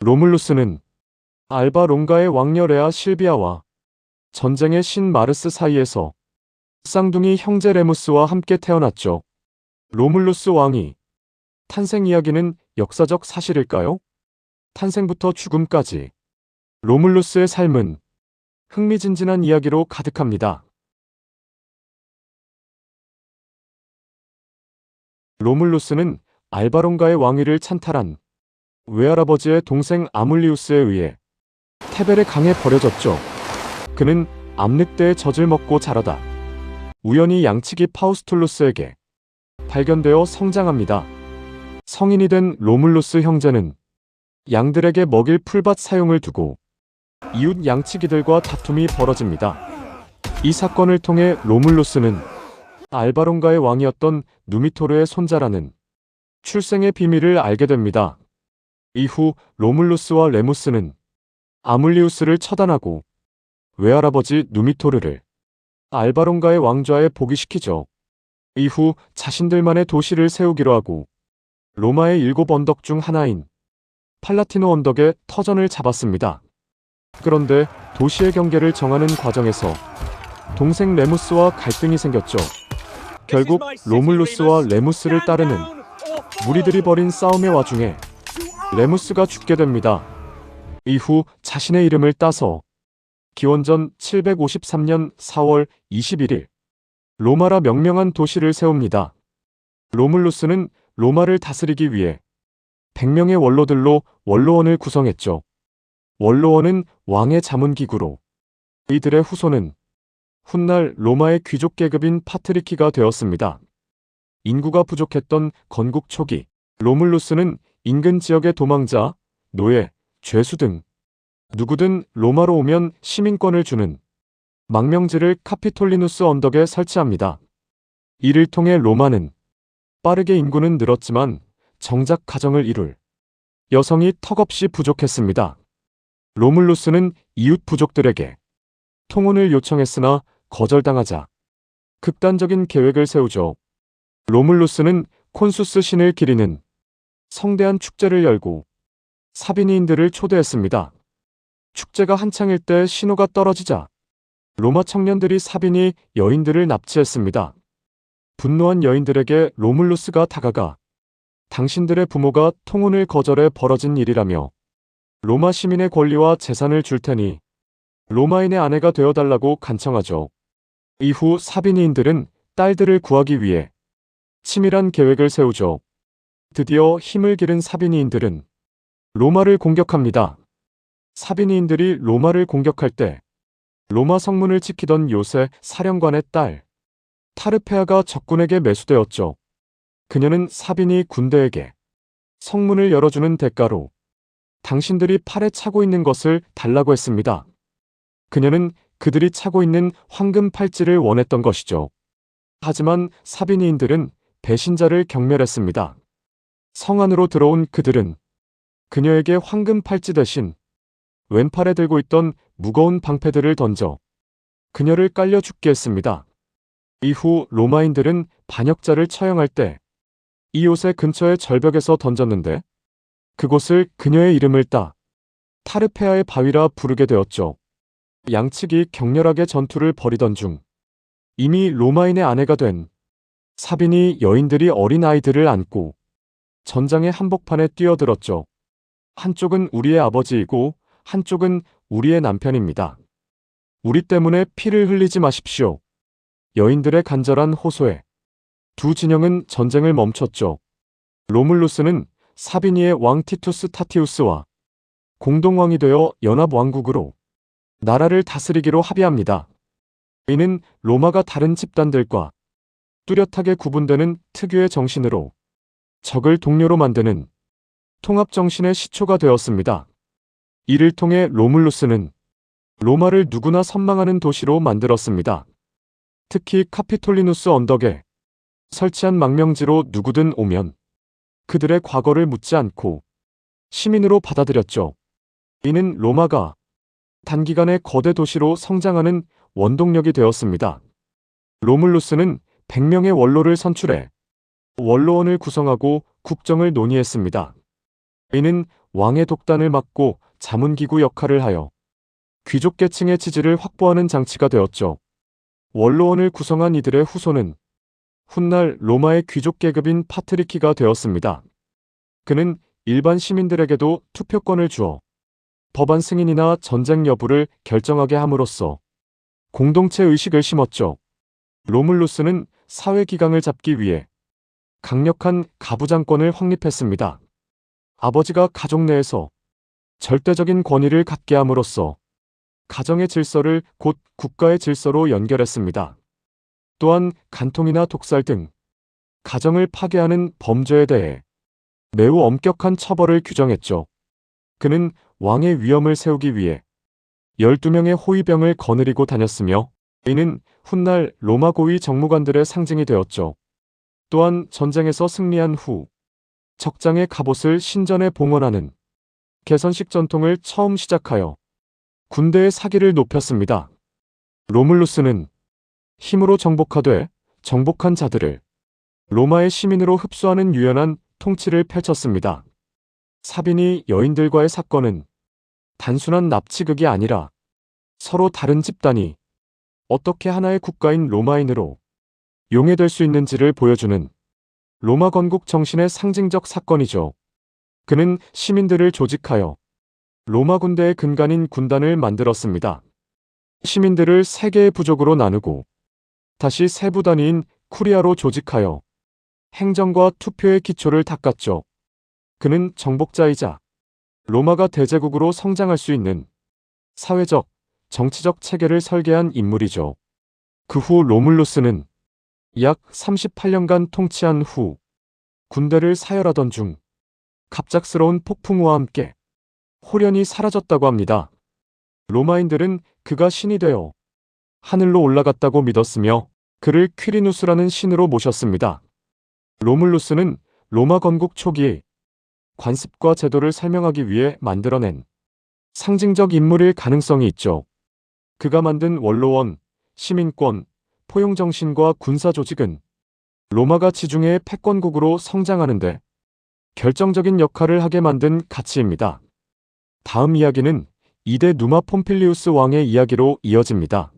로물루스는 알바 롱가의 왕녀 레아 실비아와 전쟁의 신 마르스 사이에서 쌍둥이 형제 레무스와 함께 태어났죠. 로물루스 왕이 탄생 이야기는 역사적 사실일까요? 탄생부터 죽음까지 로물루스의 삶은 흥미진진한 이야기로 가득합니다. 로물루스는 알바론가의 왕위를 찬탈한 외할아버지의 동생 아물리우스에 의해 테벨의 강에 버려졌죠. 그는 암늑대의 젖을 먹고 자라다 우연히 양치기 파우스툴루스에게 발견되어 성장합니다. 성인이 된 로물루스 형제는 양들에게 먹일 풀밭 사용을 두고 이웃 양치기들과 다툼이 벌어집니다. 이 사건을 통해 로물루스는 알바론가의 왕이었던 누미토르의 손자라는 출생의 비밀을 알게 됩니다. 이후 로물루스와 레무스는 아물리우스를 처단하고 외할아버지 누미토르를 알바론가의 왕좌에 복위시키죠. 이후 자신들만의 도시를 세우기로 하고 로마의 7 언덕 중 하나인 팔라티노 언덕에 터전을 잡았습니다. 그런데 도시의 경계를 정하는 과정에서 동생 레무스와 갈등이 생겼죠. 결국 로물루스와 레무스를 따르는 무리들이 벌인 싸움의 와중에 레무스가 죽게 됩니다. 이후 자신의 이름을 따서 기원전 753년 4월 21일 로마라 명명한 도시를 세웁니다. 로물루스는 로마를 다스리기 위해 100명의 원로들로 원로원을 구성했죠. 원로원은 왕의 자문기구로 이들의 후손은 훗날 로마의 귀족 계급인 파트리키가 되었습니다. 인구가 부족했던 건국 초기 로물루스는 인근 지역의 도망자, 노예, 죄수 등 누구든 로마로 오면 시민권을 주는 망명지를 카피톨리누스 언덕에 설치합니다. 이를 통해 로마는 빠르게 인구는 늘었지만 정작 가정을 이룰 여성이 턱없이 부족했습니다. 로물루스는 이웃 부족들에게 통혼을 요청했으나 거절당하자 극단적인 계획을 세우죠. 로물루스는 콘수스 신을 기리는 성대한 축제를 열고 사비니인들을 초대했습니다. 축제가 한창일 때 신호가 떨어지자 로마 청년들이 사비니 여인들을 납치했습니다. 분노한 여인들에게 로물루스가 다가가 당신들의 부모가 통혼을 거절해 벌어진 일이라며 로마 시민의 권리와 재산을 줄 테니 로마인의 아내가 되어달라고 간청하죠. 이후 사비니인들은 딸들을 구하기 위해 치밀한 계획을 세우죠. 드디어 힘을 기른 사비니인들은 로마를 공격합니다. 사비니인들이 로마를 공격할 때 로마 성문을 지키던 요새 사령관의 딸 타르페아가 적군에게 매수되었죠. 그녀는 사비니 군대에게 성문을 열어주는 대가로 당신들이 팔에 차고 있는 것을 달라고 했습니다. 그녀는 그들이 차고 있는 황금 팔찌를 원했던 것이죠. 하지만 사비니인들은 배신자를 경멸했습니다. 성 안으로 들어온 그들은 그녀에게 황금 팔찌 대신 왼팔에 들고 있던 무거운 방패들을 던져 그녀를 깔려 죽게 했습니다. 이후 로마인들은 반역자를 처형할 때 이 요새 근처의 절벽에서 던졌는데 그곳을 그녀의 이름을 따 타르페아의 바위라 부르게 되었죠. 양측이 격렬하게 전투를 벌이던 중 이미 로마인의 아내가 된 사비니 여인들이 어린 아이들을 안고 전장의 한복판에 뛰어들었죠. 한쪽은 우리의 아버지이고 한쪽은 우리의 남편입니다. 우리 때문에 피를 흘리지 마십시오. 여인들의 간절한 호소에 두 진영은 전쟁을 멈췄죠. 로물루스는 사비니의 왕 티투스 타티우스와 공동왕이 되어 연합왕국으로 나라를 다스리기로 합의합니다. 이는 로마가 다른 집단들과 뚜렷하게 구분되는 특유의 정신으로 적을 동료로 만드는 통합정신의 시초가 되었습니다. 이를 통해 로물루스는 로마를 누구나 선망하는 도시로 만들었습니다. 특히 카피톨리누스 언덕에 설치한 망명지로 누구든 오면 그들의 과거를 묻지 않고 시민으로 받아들였죠. 이는 로마가 단기간에 거대 도시로 성장하는 원동력이 되었습니다. 로물루스는 100명의 원로를 선출해 원로원을 구성하고 국정을 논의했습니다. 이는 왕의 독단을 막고 자문기구 역할을 하여 귀족 계층의 지지를 확보하는 장치가 되었죠. 원로원을 구성한 이들의 후손은 훗날 로마의 귀족 계급인 파트리키가 되었습니다. 그는 일반 시민들에게도 투표권을 주어 법안 승인이나 전쟁 여부를 결정하게 함으로써 공동체 의식을 심었죠. 로물루스는 사회 기강을 잡기 위해 강력한 가부장권을 확립했습니다. 아버지가 가족 내에서 절대적인 권위를 갖게 함으로써 가정의 질서를 곧 국가의 질서로 연결했습니다. 또한 간통이나 독살 등 가정을 파괴하는 범죄에 대해 매우 엄격한 처벌을 규정했죠. 그는 왕의 위엄을 세우기 위해 12명의 호위병을 거느리고 다녔으며 이는 훗날 로마 고위 정무관들의 상징이 되었죠. 또한 전쟁에서 승리한 후 적장의 갑옷을 신전에 봉헌하는 개선식 전통을 처음 시작하여 군대의 사기를 높였습니다. 로물루스는 힘으로 정복하되 정복한 자들을 로마의 시민으로 흡수하는 유연한 통치를 펼쳤습니다. 사비니 여인들과의 사건은 단순한 납치극이 아니라 서로 다른 집단이 어떻게 하나의 국가인 로마인으로 용해될 수 있는지를 보여주는 로마 건국 정신의 상징적 사건이죠. 그는 시민들을 조직하여 로마 군대의 근간인 군단을 만들었습니다. 시민들을 세 개의 부족으로 나누고 다시 세부 단위인 쿠리아로 조직하여 행정과 투표의 기초를 닦았죠. 그는 정복자이자 로마가 대제국으로 성장할 수 있는 사회적, 정치적 체계를 설계한 인물이죠. 그 후 로물루스는 약 38년간 통치한 후 군대를 사열하던 중 갑작스러운 폭풍우와 함께 홀연히 사라졌다고 합니다. 로마인들은 그가 신이 되어 하늘로 올라갔다고 믿었으며 그를 퀴리누스라는 신으로 모셨습니다. 로물루스는 로마 건국 초기 관습과 제도를 설명하기 위해 만들어낸 상징적 인물일 가능성이 있죠. 그가 만든 원로원, 시민권, 포용정신과 군사조직은 로마가 지중해의 패권국으로 성장하는데 결정적인 역할을 하게 만든 가치입니다. 다음 이야기는 2대 누마 폼필리우스 왕의 이야기로 이어집니다.